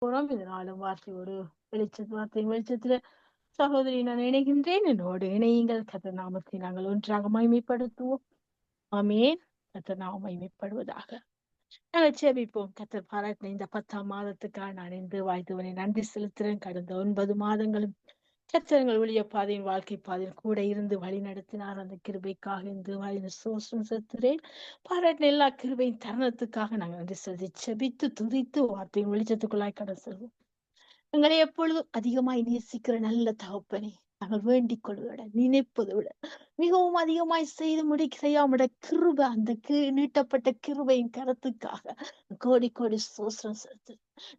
புறம் இதனாலும் வார்த்தையோடு வார்த்தையின் வெளிச்சத்துல சகோதரி நான் இணைகின்றேன். என்னோடு இணையுங்கள். கர்த்தர் நாமத்தை நாங்கள் ஒன்றாக மகிமைப்படுத்துவோம். ஆமென். கர்த்தர் நாமம் மகிமைப்படுவதாக. நாங்கள் ஜெபிப்போம். கர்த்தர் பாராட்டின இந்த 10ஆம் மாதத்துக்காக நான் இன்று வாழ்த்துவனை நன்றி செலுத்துகிறேன். கடந்த 9 மாதங்களும் கர்த்தர் ஊழிய பாதையின் வாழ்க்கை பாதையில் கூட இருந்து வழி நடத்தினார். அந்த கிருபைக்காக இந்த வழி சோசம் செலுத்துகிறேன். பாராட்டின எல்லா கிருபையின் தருணத்துக்காக நாங்கள் நன்றி செலுத்தி ஜெபித்து துதித்து வார்த்தையின் வெளிச்சத்துக்குள்ளாய் கடந்து செல்வோம். எங்களை எப்பொழுதும் அதிகமாய் நேசிக்கிற நல்ல தகப்பனே, நாங்கள் வேண்டிக் கொள்வதை நினைப்பதை விட மிகவும் அதிகமாய் செய்து முடிக்கிறையாமுடைய கிருபை, அந்த நீட்டப்பட்ட கிருபையின் கரத்துக்காக கோடி கோடி சோசனம் செலுத்து.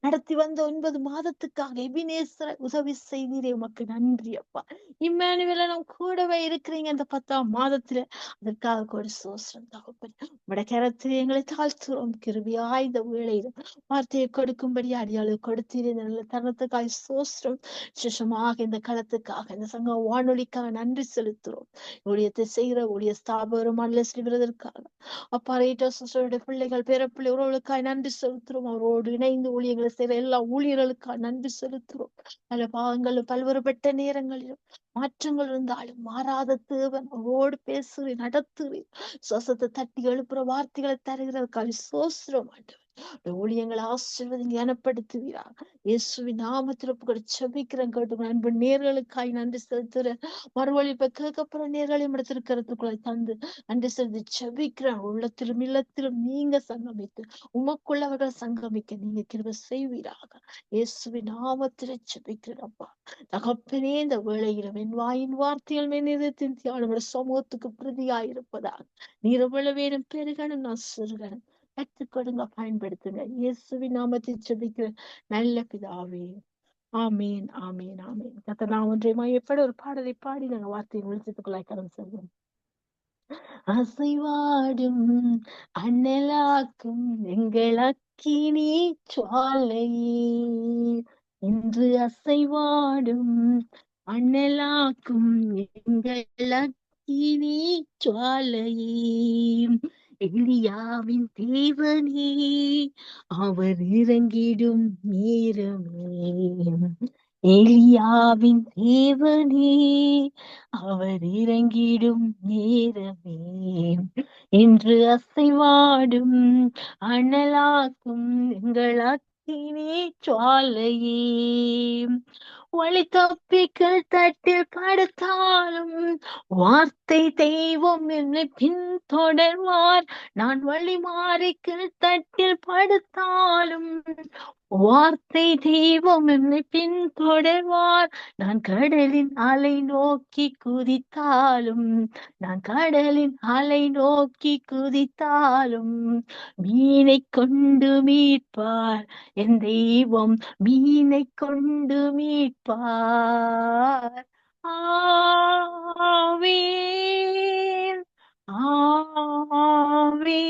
நடத்தி வந்த 9 மாதத்துக்காக எபினேசரை உதவி செய்தீரே, உமக்கு நன்றி அப்பா. இம்மானுவேல நம் கூடவே இருக்கிறீங்க இந்த 10ஆம் மாதத்துல, அதற்காக கோடி சோசனம் தகப்பனே. உம்முடைய கரத்தில் எங்களை தாழ்த்துறோம். கிருபையாய் இந்த வேளையிலும் வார்த்தையை கொடுக்கும்படி அடியாளு கொடுத்தீரே, நல்ல தருணத்துக்காக சோஸ்திரம். விசேஷமாக இந்த களத்துக்காக இந்த சங்க வானொலிக்காக நன்றி செலுத்துறோம். ஊழியத்தை செய்கிற ஊழிய ஸ்தாபகரும் செய்வதற்காக அப்பா சிஸ்டருடைய பிள்ளைகள் பேரப்பிள்ளை உறவுகளுக்காக நன்றி செலுத்துறோம். அவரோடு இணைந்து ஊழியர்களை செய்கிற எல்லா ஊழியர்களுக்காக நன்றி செலுத்துறோம். பல பாவங்களும் பல்வேறுபட்ட நேரங்களிலும் மாற்றங்கள் இருந்தாலும் மாறாத தேவன் அவரோடு பேசுகிறேன், நடத்துகிறேன், சுவாசத்தை தட்டி எழுப்புற வார்த்தைகளை தருகிறதுக்காக சோஸ்திரம் ஆண்டவர். ஊழியங்களை ஆசீர்வதிங்க, கனப்படுத்துவீராக. இயேசுவின் நாமத்தில் கூட செபிக்கிறேன். கேட்டு அன்பு நேர்களுக்காய் நன்றி செலுத்துறேன். மறுவழிப்பை கேட்கப்படுற நேர்களையும் எடுத்திருக்கிறதுக்குள்ள தந்து நன்றி செலுத்தி செபிக்கிறேன். உள்ளத்திலும் இல்லத்திலும் நீங்க சங்கமித்து உமக்குள்ளவர்கள் சங்கமிக்க நீங்க கிருபை செய்வீராக. இயேசுவின் நாமத்தில் செபிக்கிறேன் அப்பா. தகப்பனே, இந்த வேளையிலும் என் வாயின் வார்த்தைகள் மேநிறத்தின் தியானோட சமூகத்துக்கு பிரதியாயிருப்பதாக நீர் எவ்வளவு வேணும் பெருகணும், நான் சிறுகணும். கற்றுக் கொடுங்க, பயன்படுத்துங்க. இயேசுவின் நாமத்தில் ஜெபிக்கிற நல்ல பிதாவே, ஆமீன், ஆமீன், ஆமீன். கர்த்தர் நான் ஒன்றை மையப்பட ஒரு பாடலை பாடி நாங்கள் வார்த்தையின் வெளிச்சத்துக்குள்ளாய் கடந்து செல்வோம். அசைவாடும் அண்ணலாக்கும் எங்கள் அக்கினி ஜுவாலையே, இன்று அசைவாடும் அண்ணலாக்கும் எங்கள் அக்கினி ஜுவாலையே, எலியாவின் தேவனே அவர் இறங்கிடும் நேரமே, எலியாவின் தேவனே அவர் இறங்கிடும் நேரமே, இன்று அசைவாடும் அனலாக்கும் எங்கள் அக்கினி ஜுவாலையே, ஒளி தப்பிகள் தட்டில் படுத்தாலும் வார்த்தை தெய்வம் என்னை பின்தொடர்வார். நான் வழி மாறிகள் தட்டில் படுத்தாலும் வார்த்தை தெய்வம் என்னை பின்தொடர்வார். நான் கடலின் அலை நோக்கி குதித்தாலும், நான் கடலின் அலை நோக்கி குதித்தாலும் மீனை கொண்டு மீட்பார் என் தெய்வம், மீனை கொண்டு மீட்பார். ஆவேன், ஆவேன்.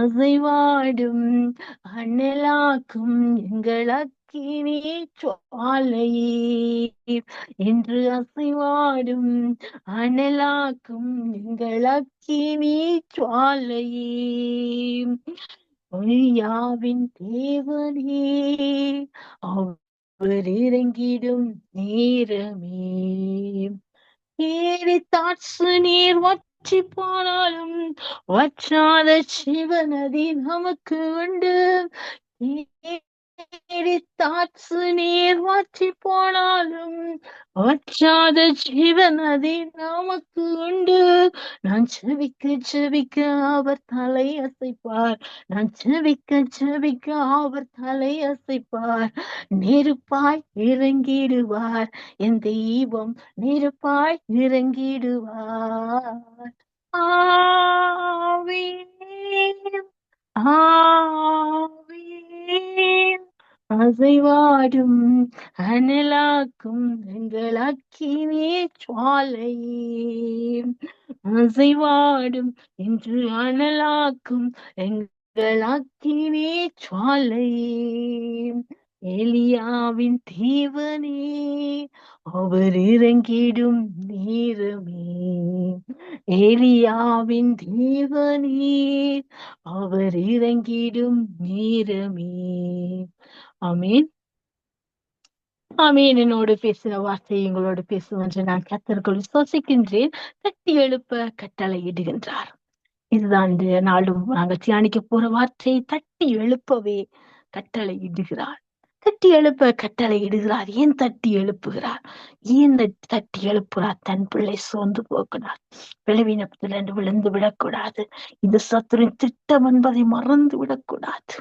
அசைவாடும் அனலாக்கும் எங்கள் அக்கினி ஜுவாலையே, என்று அசைவாடும் அனலாக்கும் எங்கள் அக்கினி ஜுவாலையே, ஒளியாவின் தேவனே அவர் இறங்கிடும் நேரமே, ஏறி தாட்சு நீர் வற்றி போனாலும் வற்றாத சிவநதி நமக்கு உண்டு. தாட்சு நீர் வற்றி போனாலும் வற்றாத ஜீவநதி நமக்கு உண்டு. நான் செவிக்க செவிக்க அவர் தலை அசைப்பார், நான் செவிக்க செவிக்க அவர் தலை அசைப்பார். நெருப்பாய் இறங்கிடுவார் என் தெய்வம், நெருப்பாய் இறங்கிடுவார். ஆவேன், ஆவேன். அசைவாடும் அனலாக்கும் எங்கள் அக்கினி ஜுவாலையே, அசைவாடும் என்று அனலாக்கும் எங்கள் அக்கினி ஜுவாலையே, எலியாவின் தேவனே அவர் இறங்கிடும் நேரமே, ஏலியாவின் தேவனீர், அவர் இறங்கிடும் நேரமே. ஆமீன். ஆமீன். என்னோடு பேசின வார்த்தை எங்களோடு பேசும் என்று நான் கர்த்தருக்குள் விசுவாசிக்கின்றேன். தட்டி எழுப்ப கட்டளையிடுகின்றார். இதுதான் இந்த நாளும் நாங்கள் தியானிக்க போற வார்த்தை. தட்டி எழுப்பவே கட்டளை இடுகிறார். தட்டி எழுப்ப கட்டளை இடுகிறார். ஏன் தட்டி எழுப்புகிறார்? ஏன் தட்டி எழுப்புகிறார்? தன் பிள்ளை சோர்ந்து போகிறார், பலவீனத்திலிருந்து விழுந்து விடக்கூடாது, இந்த சத்துரின் திட்டம் என்பதை மறந்து விடக்கூடாது.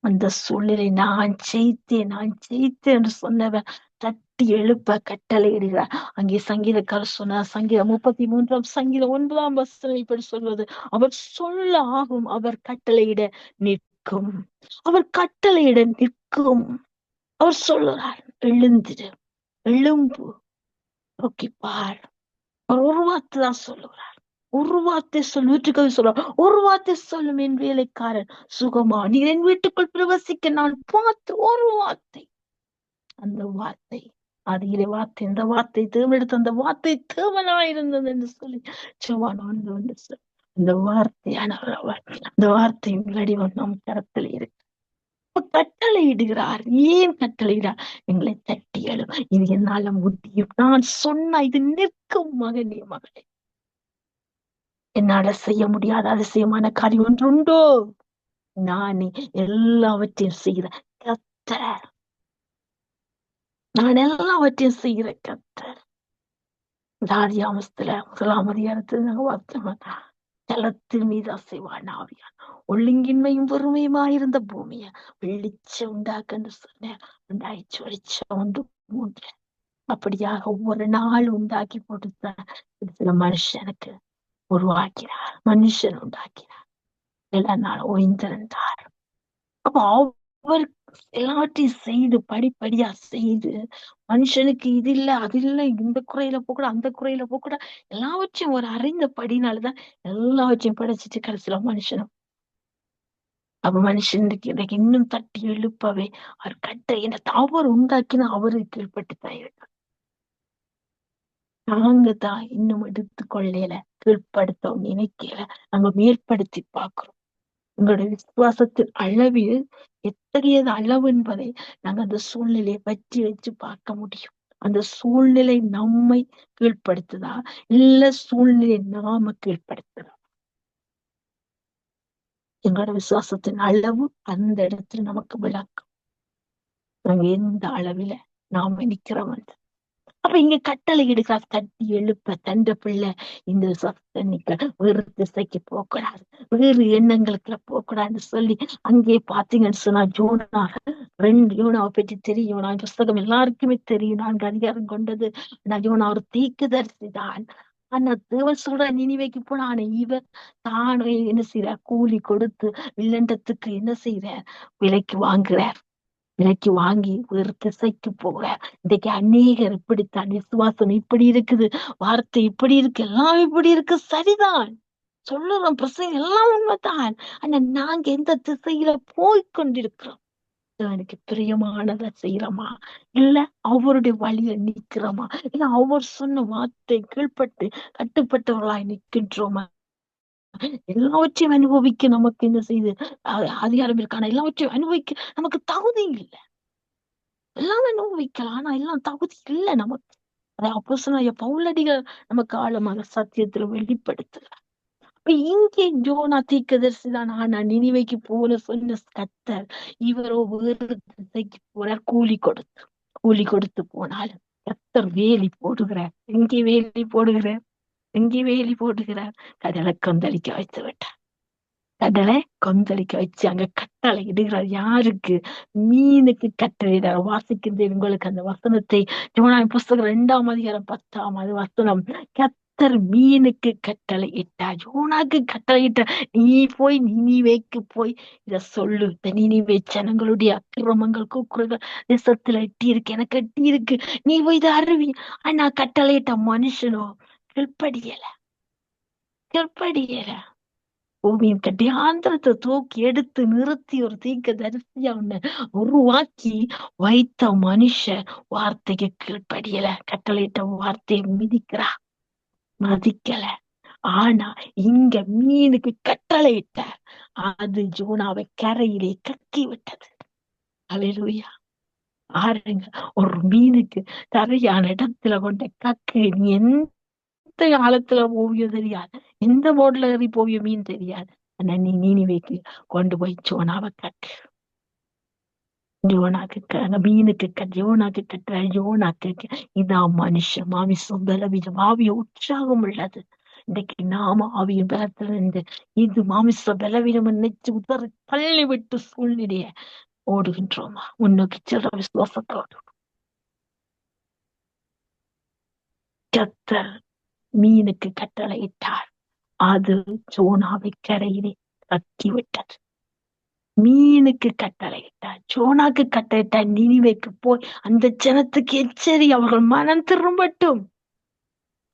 அந்த சூழ்நிலை நான் ஜெயித்தேன், நான் ஜெயித்தேன் என்று சொன்னவர் தட்டி எழுப்ப கட்டளையிடுகிறார். அங்கே சங்கீதக்காரர் சொன்னார், சங்கீதம் 33 சங்கீதம் 9 இப்படி சொல்வது, அவர் சொல்ல ஆகும், அவர் கட்டளையிட நிற்கும், அவர் கட்டளையிட நிற்கும். அவர் சொல்லுறார், எழுந்திரு, எழும்பு, நோக்கி பார். அவர் ஒரு வார்த்தை தான் சொல்லுகிறார். ஒரு வார்த்தை சொல், வீட்டுக்கு சொல்ல ஒரு வார்த்தை சொல்லும், என் வேலைக்காரன் சுகமா, நீ என் வீட்டுக்குள் பிரவசிக்க நான் பார்த்து ஒரு வார்த்தை. அந்த வார்த்தை அதிலே வார்த்தை, இந்த வார்த்தை தேவனெடுத்து அந்த வார்த்தை தேவனாயிருந்தது என்று சொல்லி செவ்வான் வந்து சொல். அந்த வார்த்தையானவர் அவர். அந்த வார்த்தையின் வடிவம் நம் கரத்தில் இருக்கு. கட்டளை இடுகிறார். ஏன் கட்டளையிடார்? எங்களை தட்டி எழும், இது என்னால முடியும், நான் சொன்ன இது நிற்கும் மகனே மகளே. என்னால செய்ய முடியாத அதிசயமான காரியம் ஒன்றுண்டோ? நானே எல்லாவற்றையும் செய்கிற கர்த்தர், நான் எல்லாவற்றையும் செய்கிற கர்த்தர். ஆதியாமத்துல 1 நாங்க பார்த்தோம்னா, ஜலத்தின் மீது அசைவான ஆவியான், ஒழுங்கின்மையும் பொறுமையுமாயிருந்த பூமிய வெளிச்சம் உண்டாக்குன்னு சொன்னேன். உண்டாயிச்சு வெளிச்சம் 1:3. அப்படியாக ஒவ்வொரு நாள் உண்டாக்கி போட்டுத்தான் சில மனுஷனுக்கு உருவாக்கினார், மனுஷன் உண்டாக்கினார். எல்லா நாள் ஓய்ந்திருந்தார். அப்ப அவர் எல்லாத்தையும் செய்து படிப்படியா செய்து, மனுஷனுக்கு இது இல்ல அது இல்ல, இந்த குறையில போக கூட அந்த குறையில போக கூட எல்லாவற்றையும் ஒரு அறிந்த படினாலதான் எல்லாவற்றையும் படைச்சிட்டு கடைசியில மனுஷனும். அப்ப மனுஷனுக்கு எனக்கு இன்னும் தட்டி எழுப்பவே அவர் கட்ட என்ன அவர் உண்டாக்கினா அவருக்கு கீழ்பட்டுத்தான் இருக்கு. நாங்க தான் இன்னும் எடுத்துக்கொள்ளையில, கீழ்படுத்த நினைக்கல, நாங்க மேற்படுத்தி பார்க்கிறோம். உங்களுடைய விசுவாசத்தின் அளவு எத்தகையது அளவு என்பதை நாங்க அந்த சூழ்நிலையை பற்றி வச்சு பார்க்க முடியும். அந்த சூழ்நிலை நம்மை கீழ்ப்படுத்துதா, இல்ல சூழ்நிலை நாம கீழ்ப்படுத்துதா? எங்களோட விசுவாசத்தின் அளவு அந்த இடத்துல நமக்கு விளக்கும், நாங்க எந்த அளவில நாம நிக்கிறோம். அப்ப இங்க கட்டளை எடுக்கிறார், தட்டி எழுப்ப தண்ட பிள்ளை இந்த சத்தனிக்க வேறு திசைக்கு போகக்கூடாது, வேறு எண்ணங்களுக்குள்ள போகக்கூடாதுன்னு சொல்லி அங்கே பாத்தீங்கன்னு சொன்னா யோனாவை பற்றி தெரியும். யோனா புஸ்தகம் எல்லாருக்குமே தெரியும், 4 அதிகாரம் கொண்டது. ஆனா யோனா ஒரு தீர்க்கதரிசி தான். ஆனா தேவன் சொல்ற நினிவேக்கு போனா, ஆனா இவர் தான் என்ன செய்யறார்? கூலி கொடுத்து வில்லண்டத்துக்கு என்ன செய்யறார்? விலைக்கு வாங்குறார். விலைக்கு வாங்கி ஒரு திசைக்கு போக. இன்னைக்கு அநேகர் இப்படித்தான், விசுவாசம் இப்படி இருக்குது, வார்த்தை இப்படி இருக்கு, எல்லாம் இப்படி இருக்கு, சரிதான், சொல்லுறோம், பிரசங்க எல்லாம் உண்மைதான். ஆனா நாங்க எந்த திசையில போய்கொண்டிருக்கிறோம்? எனக்கு பிரியமானதை செய்யறோமா, இல்ல அவருடைய வழியை நிக்கிறோமா, இல்ல அவர் சொன்ன வார்த்தை கீழ்பட்டு கட்டுப்பட்டவர்களாய் நிற்கின்றோமா? எல்லாவற்றையும் அனுபவிக்க நமக்கு என்ன செய்து அதிகாரம் இருக்கான, எல்லாவற்றையும் அனுபவிக்க நமக்கு தகுதி இல்லை. எல்லாமே அனுபவிக்கலாம், ஆனா எல்லாம் தகுதி இல்லை நமக்கு. அதை அப்போஸ்தலனாகிய பவுலடிகள் நமக்கு ஆழமாக சத்தியத்துல வெளிப்படுத்துகிறார். அப்ப இங்கே யோனா தீர்க்கதரிசி தான். ஆனா நினிவேக்கு போன சொன்ன கர்த்தர், இவரோ வேறு திசைக்கு போறார். கூலி கொடுத்து போனாலும் கர்த்தர் வேலி போடுகிறார். எங்கே வேலி போடுகிறார்? எங்கே வேலி போடுகிறார்? கடலை கொந்தளிக்க வைத்து விட்டார். கடலை கொந்தளிக்க வச்சு அங்க கட்டளை இடுகிறார். யாருக்கு? மீனுக்கு கட்டளையிடார். வாசிக்கின்ற உங்களுக்கு அந்த வசனத்தை, யோனா புஸ்தகம் 2 அதிகாரம் 10 வசனம். கர்த்தர் மீனுக்கு கட்டளை இட்டார், யோனாக்கு கட்டளை இட்டார். நீ போய் நினிவேக்கு போய் இத சொல்லு, இந்த நினிவே ஜனங்களுடைய அக்கிரமங்கள் கூக்குறுகள் தேசத்துல எட்டி இருக்கு, எனக்கு எட்டி இருக்கு, நீ போய் இதை அறிவி. ஆனா கட்டளையிட்ட மனுஷனோ கீழ்ப்படியல, கீழ்ப்படியல. பூமியின் கட்டியாந்திரத்தை தூக்கி எடுத்து நிறுத்தி ஒரு தீர்க்கதரிசியா உன்னை உருவாக்கி வைத்த மனுஷன் வார்த்தைக்கு கீழ்ப்படியல, கட்டளையிட்ட வார்த்தையை மிதிக்கிறா, மதிக்கல. ஆனா இங்க மீனுக்கு கட்டளையிட்ட, அது ஜோனாவை கரையிலே கக்கி விட்டது. அல்லேலூயா. பாருங்க, ஒரு மீனுக்கு சரியான இடத்துல கொண்ட கக்கு. நீ எந்த காலத்துல போவியோ தெரியாது, எந்த போட்ல ஏறி போவியோ மீன் தெரியாது. ஆனா நீ நீனிவேக்கு கொண்டு போய் ஜோனாவை கட்டு. அந்த மீனுக்கு யோனாக்கு கட்டுற யோனாக்கு இதான் மனுஷன் மாமிசம் பலவீனம் ஆவிய உற்சாகம் உள்ளது. இன்னைக்கு நாம ஆவியின் பலத்துல இருந்து இது மாமிச பலவீனம் நினைச்சு உதறி தள்ளி விட்டு சூழ்நிலைய ஓடுகின்றோமா? முன்னோக்கி செல்ற விசுவாசத்தோடு. கர்த்தர் மீனுக்கு கட்டளையிட்டார், அது ஜோனாவை கரையிலே கக்கி விட்டது. மீனுக்கு கட்டளையிட்டார், ஜோனாக்கு கட்டளையிட்டார், நினிவேக்கு போய் அந்த ஜனத்துக்கு எச்சரி, அவர்கள் மனம் திரும்பட்டும்,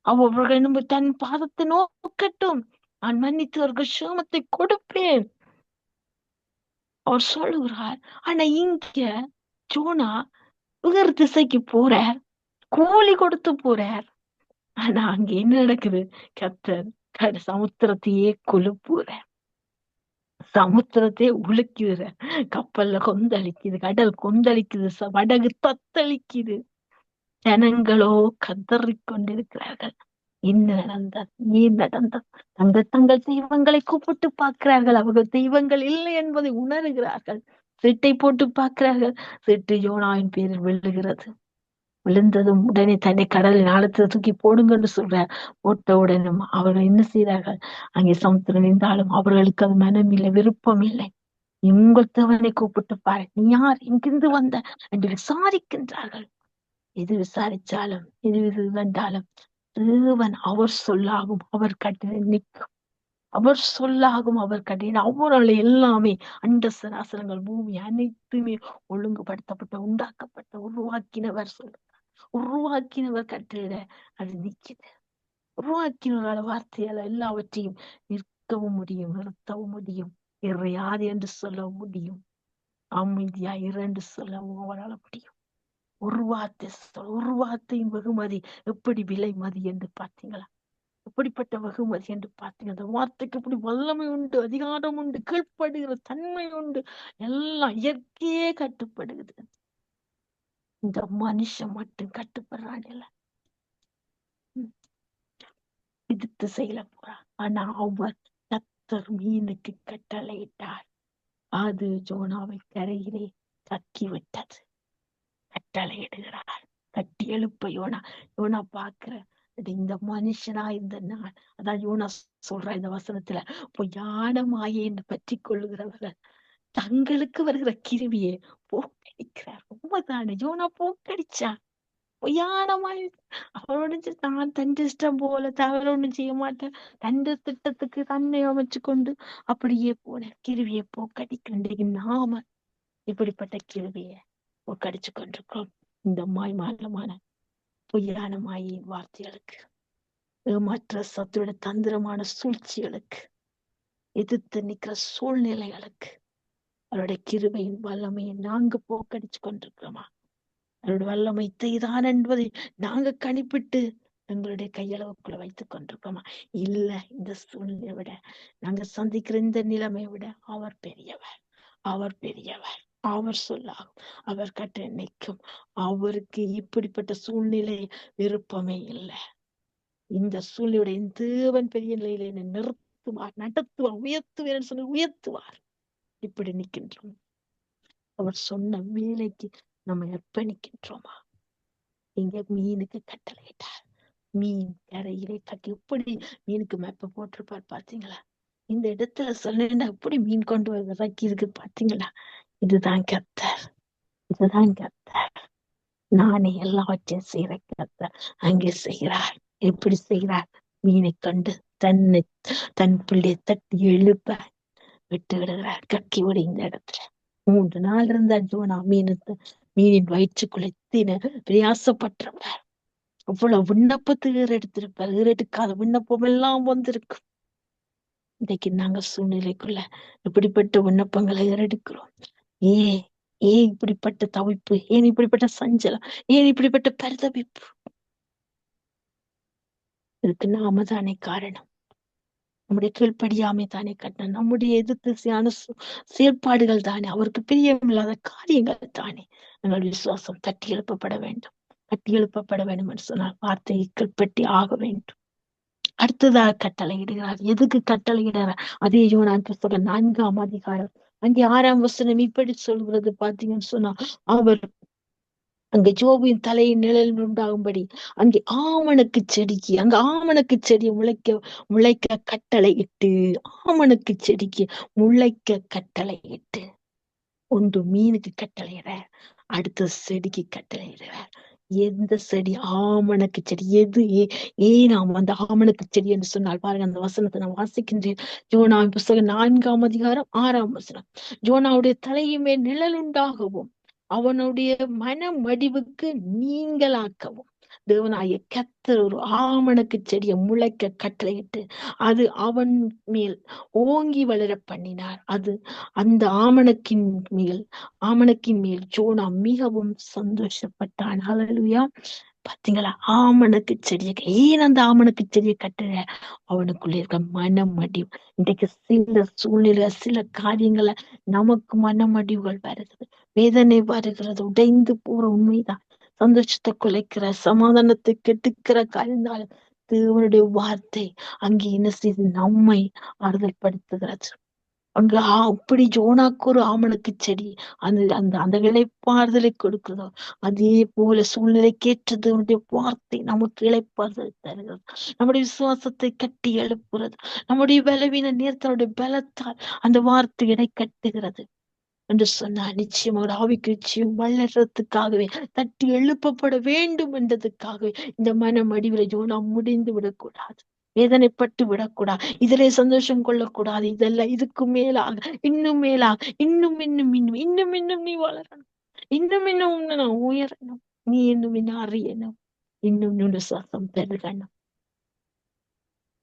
அவர்கள் தன் பாதத்தை நோக்கட்டும், நான் மன்னித்து அவர்கள் சேமத்தை கொடுப்பேன் அவர் சொல்லுகிறார். ஆனா இங்க ஜோனா வேறு திசைக்கு போறார், கூலி கொடுத்து போறார். ஆனா அங்க என்ன நடக்குது? கர்த்தர் சமுத்திரத்தையே குழுப்புற, சமுத்திரத்தையே உலுக்குற, கப்பல்ல கொந்தளிக்குது, கடல் கொந்தளிக்குது, படகு தத்தளிக்குது. ஜனங்களோ கதறிக் கொண்டிருக்கிறார்கள். என்ன நடந்தது? ஏன் நடந்தது? தங்கள் தெய்வங்களை கூப்பிட்டு பார்க்கிறார்கள். அவர்கள் தெய்வங்கள் இல்லை என்பதை உணர்கிறார்கள். சீட்டை போட்டு பார்க்கிறார்கள். சீட்டு யோனாவின் பேரில் விழுகிறது. விழுந்ததும் உடனே தன்னை கடலின் ஆழத்துல தூக்கி போடுங்கன்னு சொல்றார். போட்ட உடனே அவர்கள் என்ன செய்தார்கள்? அங்கே சமுத்திரம் இருந்தாலும் அவர்களுக்கு அது மனம் இல்லை, விருப்பம் இல்லை. உங்கள் தேவனை கூப்பிட்டு பாரு, நீ யார், எங்கிருந்து வந்த என்று விசாரிக்கின்றார்கள். எது விசாரிச்சாலும் எது வந்தாலும் தேவன் அவர் சொல்லாகும், அவர் கட்டளை நிற்கும். அவர் சொல்லாகும், அவர் கட்டளை அவர்களை எல்லாமே அண்ட சராசரங்கள் பூமி அனைத்துமே ஒழுங்குபடுத்தப்பட்ட உண்டாக்கப்பட்ட உருவாக்கினவர் சொல்ல, உருவாக்கினவர் கட்டளையிட அது நிற்குது. உருவாக்கினவரால வார்த்தையால எல்லாவற்றையும் நிற்கவும் முடியும், நிறுத்தவும் முடியும், இறையாது என்று சொல்ல முடியும், அமைதியா இரண்டு சொல்லவும் அவரால் முடியும். ஒரு வார்த்தை ஒரு வார்த்தையின் வெகுமதி எப்படி விலை மதி என்று பார்த்தீங்களா? எப்படிப்பட்ட வெகுமதி என்று பார்த்தீங்க? அந்த வார்த்தைக்கு எப்படி வல்லமை உண்டு, அதிகாரம் உண்டு, கீழ்ப்படுகிற தன்மை உண்டு, எல்லாம் இயற்கையே கட்டுப்படுகிறது. இந்த மனுஷன் மட்டும் கட்டுப்படுறான் இல்ல, எதிர்த்து செய்யல போறான். ஆனா அவர் கர்த்தர் மீனுக்கு கட்டளையிட்டார், அது ஜோனாவை கரையிலே கக்கி விட்டது. கட்டளையிடுகிறார், கட்டி எழுப்ப யோனா. யோனா பாக்குற இந்த மனுஷனா இந்த நாள், அதான் யோனா சொல்ற இந்த வசனத்துல, பொய்யான மாயைன்னு பற்றி கொள்ளுகிறவர்கள் தங்களுக்கு வருகிற கிருவியை போக்கடிக்கிறார். உண்மைதானே, யோனா போக்கடிச்சான். பொய்யான மாயை அவரோட தான் தன் இஷ்டம் போல தவறு ஒண்ணும் செய்ய மாட்டேன், தன் திட்டத்துக்கு தன்னை அமைச்சு கொண்டு அப்படியே போன கிருவியை போக்கடிக்கின்ற நாம இப்படிப்பட்ட கிருவியை போக்கடிச்சு கொண்டிருக்கிறோம். இந்த மாய்மாலமான பொய்யான மாயின் வார்த்தைகளுக்கு, ஏமாற்ற சத்துட தந்திரமான சூழ்ச்சிகளுக்கு எதிர்த்து நிற்கிற சூழ்நிலைகளுக்கு அவருடைய கிருபையின் வல்லமையை நாங்க போக்கடிச்சு கொண்டிருக்கிறோமா? அவருடைய வல்லமை செய்தான் என்பதை நாங்க கணிப்பிட்டு எங்களுடைய கையளவுக்குள்ள வைத்துக் கொண்டிருக்கோமா? இல்ல, இந்த சூழ்நிலையை விட, நாங்க சந்திக்கிற இந்த நிலைமையை விட அவர் பெரியவர், அவர் பெரியவர், அவர் சொல்லாகும், அவர் கட்ட நிற்கும். அவருக்கு இப்படிப்பட்ட சூழ்நிலை விருப்பமே இல்லை. இந்த சூழ்நிலையுடைய தேவன் பெரிய நிலையில என்னை நிறுத்துவார், நடத்துவார், உயர்த்துவார் சொல்லி உயர்த்துவார். இப்படி நிற்கின்றோம். அவர் சொன்ன வேலைக்கு நம்ம அர்ப்பணிக்கின்றோமா? இங்க மீனுக்கு கட்டளையிட்டார், மீன் கரையிலே கட்டி. எப்படி மீனுக்கு மேப்ப போட்டிருப்பார் பாத்தீங்களா? இந்த இடத்துல சொன்னா எப்படி மீன் கொண்டு வர்றதாக்கி இருக்கு பாத்தீங்களா? இதுதான் கர்த்தர், இதுதான் கர்த்தர். நானே எல்லாவற்றையும் செய்யற கர்த்தர் அங்கே செய்கிறார். எப்படி செய்கிறார்? மீனை கண்டு தன் பிள்ளையை தட்டி எழுப்ப விட்டு விடுகிறார், கக்கி விடு. இந்த இடத்துல 3 நாள் இருந்தா ஜோனா மீனின் வயிற்றுக்குள்ளே பிரயாசப்பட்டிருப்பார். அவ்வளவு விண்ணப்பத்துக்கு எடுத்திருப்பார், எடுக்காத விண்ணப்பம் எல்லாம் வந்திருக்கு. இன்றைக்கு நாங்க சூழ்நிலைக்குள்ள இப்படிப்பட்ட விண்ணப்பங்களை ஏறெடுக்கிறோம். ஏன் ஏன் இப்படிப்பட்ட தவிப்பு, ஏன் இப்படிப்பட்ட சஞ்சலம், ஏன் இப்படிப்பட்ட பரிதவிப்பு? இதுக்கு நாம தானே காரணம். நம்முடைய கீழ்ப்படியாமை தானே கட்டணம், நம்முடைய எதிர்த்திசையான செயல்பாடுகள் தானே, அவருக்கு பிரியமில்லாத காரியங்கள் தானே. எங்கள் விசுவாசம் தட்டி எழுப்பப்பட வேண்டும். கட்டி எழுப்பப்பட வேண்டும் என்று சொன்னால் வார்த்தையை கீழ்ப்பட்டி ஆக வேண்டும். அடுத்ததாக கட்டளையிடுகிறார். எதுக்கு கட்டளையிடுறார்? அதே யோனான் புஸ்தகம் 4ஆம் அதிகாரம் அங்கே 6ஆம் வசனம் இப்படி சொல்கிறது. பாத்தீங்கன்னு சொன்னா, அவர் அங்க ஜோபின் தலையின் நிழல் உண்டாகும்படி அங்கே ஆமணக்கு செடிக்கு, அங்க ஆமணக்கு செடியை முளைக்க கட்டளை இட்டு, ஆமணக்கு செடிக்கு முளைக்க கட்டளை இட்டு, ஒன்று மீனுக்கு கட்டளையிடுறார், அடுத்த செடிக்கு கட்டளையிடுறார். எந்த செடி? ஆமணக்கு செடி. ஏன் நாம் அந்த ஆமணக்கு செடி என்று சொன்னால் பாருங்க, அந்த வசனத்தை நான் வாசிக்கின்றேன். ஜோனா புஸ்தகம் 4ஆம் அதிகாரம் 6ஆம் வசனம். ஜோனாவுடைய தலையுமே நிழல் உண்டாகவும் அவனுடைய மன மடிவுக்கு நீங்களாக்கவும் தேவனாய கர்த்தர் ஒரு ஆமணக்கு செடியை முளைக்க கட்டளையிட்டு அது அவன் மேல் ஓங்கி வளர பண்ணினார். அது அந்த ஆமணக்கின் மேல் ஜோனா மிகவும் சந்தோஷப்பட்டான். ஹல்லேலூயா. பாத்தீங்களா? ஆமணக்கு செடியை ஏன் அந்த ஆமணக்கு செடியை கட்டுற? அவனுக்குள்ள இருக்க மனமடிவு. இன்றைக்கு சில சூழ்நிலை, சில காரியங்களை நமக்கு மனமடிவுகள் வருகிறது, வேதனை வருகிறது, உடைந்து போற உண்மைதான். சந்தோஷத்தை குலைக்கிற, சமாதானத்தை கெடுக்கிற காரியத்தால் தேவனுடைய வார்த்தை அங்கே என்ன செய்து நம்மை ஆறுதல் படுத்துகிறது. அங்க அப்படி ஜோனாக்கு ஒரு ஆமணக்கு செடி அந்த அந்த அந்த இளைப்பாறுதலை கொடுக்கிறதோ, அதே போல சூழ்நிலைக்கேற்றது அவனுடைய வார்த்தை நமக்கு இளைப்பாறுதல் தருகிறது. நம்முடைய விசுவாசத்தை கட்டி எழுப்புறது, நம்முடைய பலவீன நேரத்தினுடைய பலத்தால் அந்த வார்த்தை இடை கட்டுகிறது என்று சொன்னார். நிச்சயமாக ஆவிக்குச்சியும் வளர்றதுக்காகவே, தட்டி எழுப்பப்பட வேண்டும் என்றதுக்காகவே இந்த மன மடிவில ஜோனா முடிந்து விடக்கூடாது, வேதனைப்பட்டு விடக்கூடாது, இதிலே சந்தோஷம் கொள்ளக்கூடாது. இதெல்லாம் இதுக்கு மேலாக, இன்னும் மேலாக, இன்னும் இன்னும் இன்னும் இன்னும் இன்னும் நீ வளரணும், இன்னும் இன்னும் உன்னை நான் உயரணும், நீ இன்னும் இன்னும் அறியணும், இன்னும் இன்னும் விசுவாசம் பெருகணும்.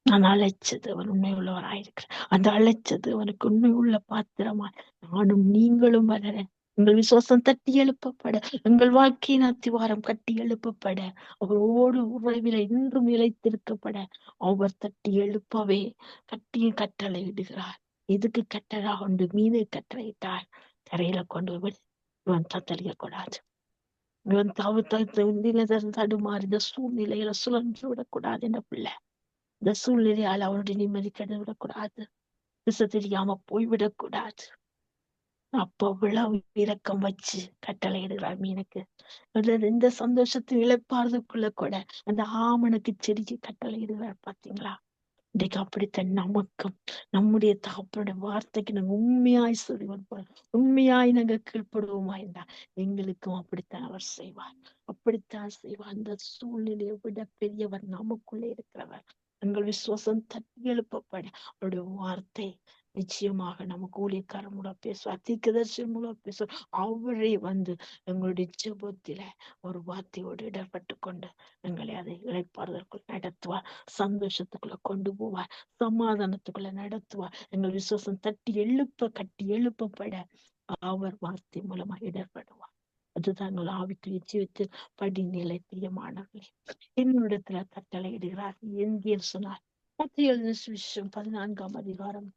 நான் அழைச்சது அவன் உண்மை உள்ளவராயிருக்கிறேன். அந்த அழைச்சது அவனுக்கு உண்மை உள்ள பாத்திரமாய் நானும் நீங்களும் வளர, எங்கள் விசுவாசம் தட்டி எழுப்பப்பட, எங்கள் வாழ்க்கையின் அத்திவாரம் கட்டி எழுப்பப்பட, அவரோடு உறவில இன்றும் நிலைத்திருக்கப்பட அவர் தட்டி எழுப்பவே கட்டளை இடுகிறார். எதுக்கு கட்டளை கொண்டு மீனை கட்டளையிட்டார்? கரையில கொண்டு போய் இவன் தத்தளிக்க கூடாது, இவன் தடுமாறி இந்த சூழ்நிலையில சுழன்று விடக்கூடாது. என்ன பிள்ளை, இந்த சூழ்நிலையால் அவனுடைய நிம்மதி கெட்டு விடக்கூடாது, திசை தெரியாம போய்விடக்கூடாது. அப்போ விழவு இரக்கம் வச்சு கட்டளை இடுகிறார் மீனுக்கு. இந்த சந்தோஷத்தின் இழப்பாறுதற்குள்ள கூட அந்த ஆமணக்கு செடிக்கு கட்டளை இடுகிறார். பாத்தீங்களா? இன்றைக்கு அப்படித்தான் நமக்கும் நம்முடைய தகப்பனுடைய வார்த்தைக்கு நாங்க உண்மையாய் சொல்லி வருவோம், உண்மையாய் நாங்க கீழ்ப்படுவோமா இருந்தா எங்களுக்கும் அப்படித்தான் அவர் செய்வார். அப்படித்தான் செய்வார். அந்த சூழ்நிலையை விட பெரியவர் நமக்குள்ளே இருக்கிறவர். எங்கள் விசுவாசம் தட்டி எழுப்பப்பட அவருடைய வார்த்தை நிச்சயமாக நமக்கு ஊழியக்காரர் மூலம் பேசுவார், தீர்க்கதரிசி மூலம் பேசுவார். அவரே வந்து எங்களுடைய ஜெபத்தில ஒரு வார்த்தையோடு இடப்பட்டு கொண்டு எங்களை அதை இளைப்பாறுதலுக்குள் நடத்துவார், சந்தோஷத்துக்குள்ள கொண்டு போவார், சமாதானத்துக்குள்ள நடத்துவார். எங்கள் விசுவாசம் கட்டி எழுப்பப்பட அவர் வார்த்தை மூலமா இடர்படுவார். அதுதான் எங்கள் ஆவிக்குரிய ஜீவித்தில் படிநிலை. பிரியமானவர்களே, என்னிடத்துல கட்டளை இடுகிறார். எங்கே சொன்னார்? மத்திய எழுதின சுவிசேஷம் 14ஆம் அதிகாரம்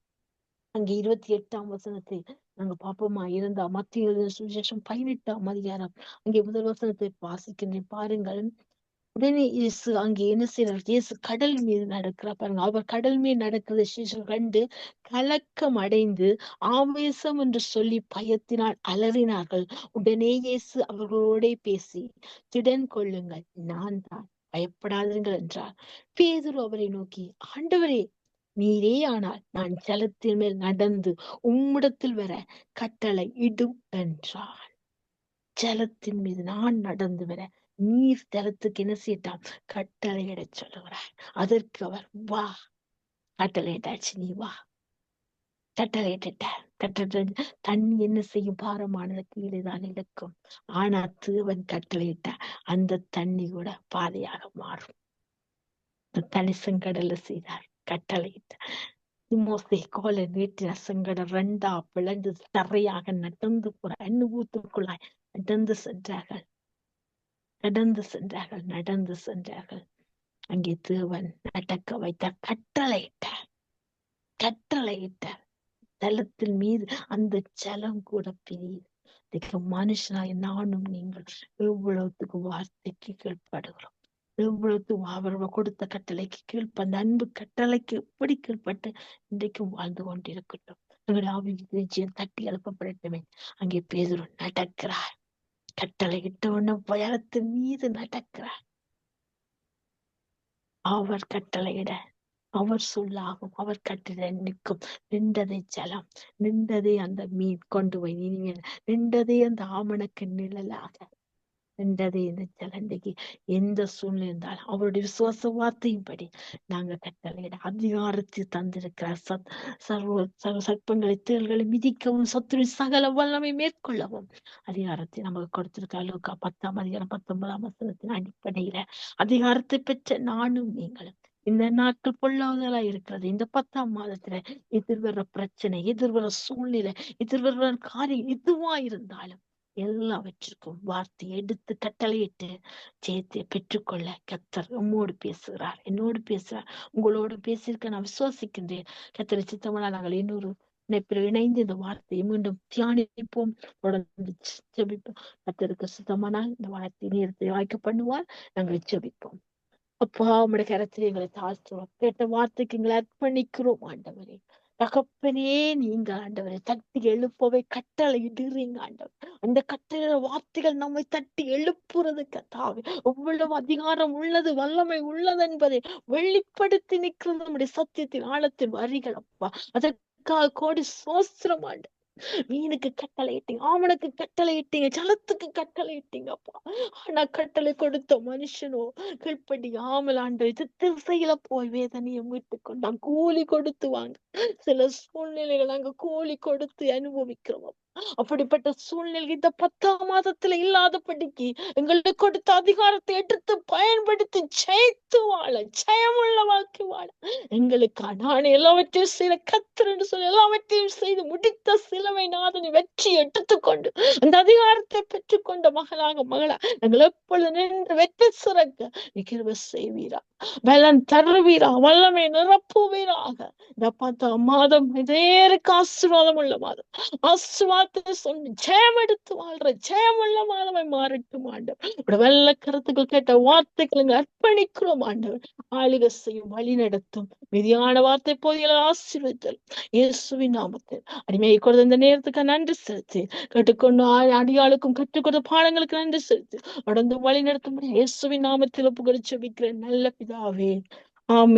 அங்கே 28ஆம் வசனத்தை நாங்க பாப்போமா இருந்தா, மத்திய எழுதின சுவிசேஷம் 18ஆம் அதிகாரம் அங்கே முதல் வசனத்தை வாசிக்கின்றேன் பாருங்கள். உடனே இயேசு அங்கே என்ன செய்யறார்? இயேசு கடல் மீது நடக்கிறார் பாருங்க. அவர் கடல் மீது நடக்கிறத சீஷர்கள் கண்டு கலக்கம் அடைந்து ஆவேசம் என்று சொல்லி பயத்தினால் அலறினார்கள். உடனே இயேசு அவர்களோட பேசி, திடன் கொள்ளுங்கள், நான் தான், பயப்படாதீர்கள் என்றார். பேதுரு அவரை நோக்கி, ஆண்டவரே, நீரே ஆனால் நான் ஜலத்தின் மேல் நடந்து உம்மிடத்தில் வர கட்டளை இடும் என்றார். ஜலத்தின் மீது நான் நடந்து வர நீர் ஜலத்துக்கு என்ன செய்யட்டாம்? கட்டளையிட சொல்லுகிறார். அதற்கு அவர் வா, கட்டளையிட்டாச்சு, நீ வா. கட்டளையிட்ட தண்ணி என்ன செய்யும்? பாரமானது கீழே தான் இழுக்கும். ஆனா தேவன் கட்டளையிட்ட அந்த தண்ணி கூட பாதையாக மாறும். தனிசங்கடல செய்தார், கட்டளையிட்ட. மோசே கோலை நீட்டின சங்கடம் 2 பிளந்து தரையாக நடந்து போற அனுபவத்திற்குள்ளாய் நடந்து சென்றார்கள். நடந்து சென்றார்கள். அங்கே தேவன் நடக்க வைத்த கட்டளையிட்டார். ஜலத்தின் மீது அந்த ஜலம் கூட பிரியுது. மனுஷனாய் நானும் நீங்கள் எவ்வளவுக்கு வார்த்தைக்கு கீழ்ப்படுகிறோம், எவ்வளவு அவர்கள் கொடுத்த கட்டளைக்கு அந்த அன்பு கட்டளைக்கு எப்படி கீழ்பட்டு இன்றைக்கும் வாழ்ந்து கொண்டிருக்கட்டும். நிச்சயம் தட்டி எழுப்பப்படட்டுமே. அங்கே பேதுரு நடக்கிறார். கட்டளை இட்டவன பயத்தின் மீது நடக்கிறார். அவர் கட்டளையிட அவர் சொல்லாகும், அவர் கட்டிட நிற்கும். நின்றதை ஜலம், நின்றதே அந்த மீன் கொண்டு போய் நின்றதே அந்த ஆமணக்கு நிழலாக, நின்றதே இந்த ஜலண்டைக்கு எந்த சூழ்நிலை இருந்தாலும் அவருடைய விசுவாச வார்த்தையின்படி நாங்க கட்டளையிட அதிகாரத்தை தந்திருக்கிறார். சர்ப்பங்களை தேள்களை மிதிக்கவும் சத்துரு சகல வல்லமை மேற்கொள்ளவும் அதிகாரத்தை நமக்கு கொடுத்திருக்கார். லூக்கா 10ஆம் அதிகாரம் 19ஆம் வசனத்தின் அடிப்படையில அதிகாரத்தை பெற்ற நானும் நீங்களும் இந்த நாட்கள் பொல்லாதலா இருக்கிறது. இந்த 10ஆம் மாதத்துல எதிர்வர பிரச்சனை, எதிர்வர சூழ்நிலை, எதிர்வர காரியம் எதுவா இருந்தாலும் எல்லாவற்றுக்கும் வார்த்தை எடுத்து கட்டளையிட்டு ஜெயத்தை பெற்றுக்கொள்ள கர்த்தர் நம்மோடு பேசுகிறார், என்னோடு பேசுகிறார், உங்களோடு பேசியிருக்க நான் விசுவாசிக்கின்றேன். கர்த்தரை சித்தமானா நாங்கள் இன்னொரு இணைந்து இந்த வார்த்தையை மீண்டும் தியானிப்போம், தொடர்ந்து ஜெபிப்போம். கர்த்தருக்கு சித்தமானா இந்த வார்த்தை நேரத்தை வாய்க்க பண்ணுவார். நாங்கள் ஜெபிப்போம். அப்பா, உம்முடைய கரத்தில் எங்களை தாழ்த்துவோம். கேட்ட வார்த்தைக்கு எங்களை அர்ப்பணிக்கிறோம் ஆண்டவரே. தகப்பனே, நீங்க ஆண்டவரை தட்டி எழுப்பவை கட்டளை இடுறீங்க ஆண்டவர். அந்த கட்டளை வார்த்தைகள் நம்மை தட்டி எழுப்புறது கத்தாவே எவ்வளவு அதிகாரம் உள்ளது, வல்லமை உள்ளது என்பதை வெளிப்படுத்தி நிற்கிறது நம்முடைய சத்தியத்தின் ஆழத்தின் வரிகள். அப்பா, அதற்காக கோடி சோஸ்திரம் ஆண்டு. மீனுக்கு கட்டளை இட்டீங்க, ஆமனுக்கு கட்டளை இட்டீங்க, ஜலத்துக்கு கட்டளை இட்டீங்க அப்பா. ஆனா கட்டளை கொடுத்த மனுஷனோ கீழ்ப்படி ஆமல் ஆண்டு திசையில போய் வேதனையை மீட்டு கொண்டாங்க. கூலி கொடுத்து வாங்க. சில சூழ்நிலைகள் நாங்க கூலி கொடுத்து அனுபவிக்கிறோம். அப்படிப்பட்ட சூழ்நிலை இந்த 10ஆம் மாதத்துல இல்லாதபடிக்கு எங்களுக்கு கொடுத்த அதிகாரத்தை எடுத்து பயன்படுத்தி ஜெயித்து வாழ, ஜெயமுள்ள வாழ்க்கை வாழ எங்களுக்கான நான் எல்லாவற்றையும் செய்த கர்த்தர் என்று சொல்லி எல்லாவற்றையும் செய்து முடித்த சிலுவை நாதனை வெற்றி எடுத்துக்கொண்டு அந்த அதிகாரத்தை பெற்றுக்கொண்ட மகளா நாங்கள் எப்பொழுது நின்று வெற்றி சிறக்க கிருபை செய்வீரா, பலன் தருவீரா, வல்லமை நிரப்புவீராக. இந்த 10ஆம் மாதம் இதேருக்கு ஆசீர்வாதம் உள்ள மாதம், ஆசீர்வாதத்தை சொல்லி ஜெயம் எடுத்து வாழ்ற ஜெயமுள்ள மாதமை மாறட்டும் ஆண்டவர். வெள்ள கருத்துக்கள் கேட்ட வார்த்தைகள் அர்ப்பணிக்கிறோம் ஆண்டவர். ஆளுகை செய்யும், வழி நடத்தும் மீதியான வார்த்தை போதிகளை ஆசீர்வதித்தல் இயேசுவின் நாமத்தில் அடிமையை கொடுத்த இந்த நேரத்துக்கு நன்றி செலுத்தி கேட்டுக்கொண்டு அடியாளுக்கும் கற்றுக் கொடுத்த பாடங்களுக்கு நன்றி செலுத்தி தொடர்ந்து வழி நடத்தும் இயேசுவின் நாமத்தில் புகழ்ச்சி வைக்கிறேன் நல்ல பிதாவே, ஆமென்.